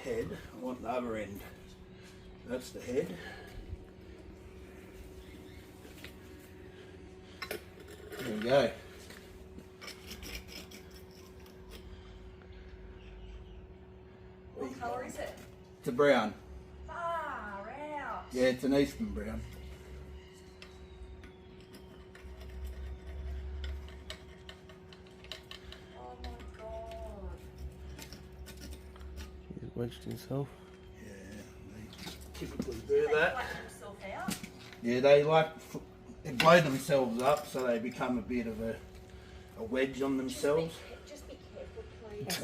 head. I want the other end. That's the head. There we go. What colour is it? It's a brown. Far out. Yeah, it's an Eastern brown. Oh my god. He's wedged himself. Yeah, they typically do They that. flatten themselves out. Yeah, they blow themselves up so they become a bit of a wedge on themselves. Just be careful, please.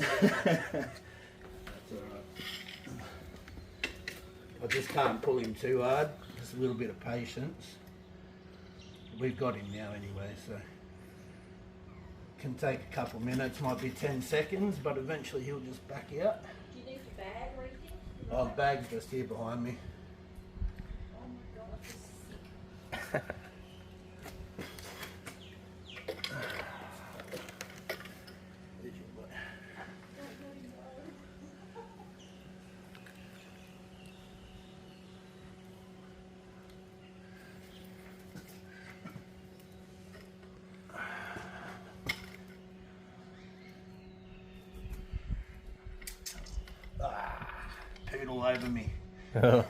That's alright. I just can't pull him too hard. Just a little bit of patience. We've got him now anyway, so can take a couple minutes, might be 10 seconds, but eventually he'll just back out. Do you need your bag or anything? Oh, the bag's just here behind me. Oh my god, this is sick. There's your boy. Pooed all over me. Sorry.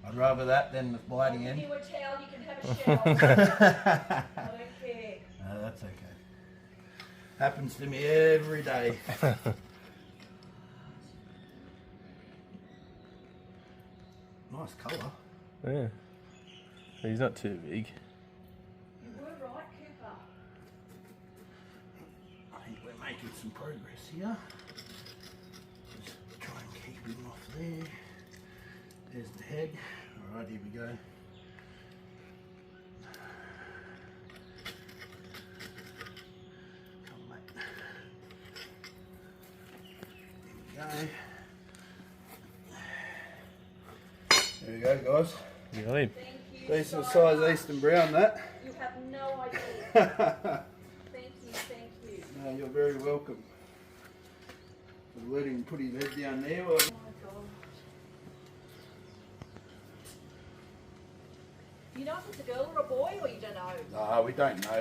I'd rather that than the I'll bloody give end. you a towel, you can have a shower. I don't care. No, that's okay. Happens to me every day. Nice colour. Yeah. He's not too big. You were right, Cooper. I think we're making some progress here. Just try and keep him off there. There's the head. Alright, here we go. Come on, mate. Here we go. There we go, guys. You got him. Thank you. Decent so size much. Eastern brown, that. You have no idea. Thank you, thank you. No, you're very welcome. We'll let him put his head down there. Well, Oh my god. You know if it's a girl or a boy, or you don't know? no, we don't know.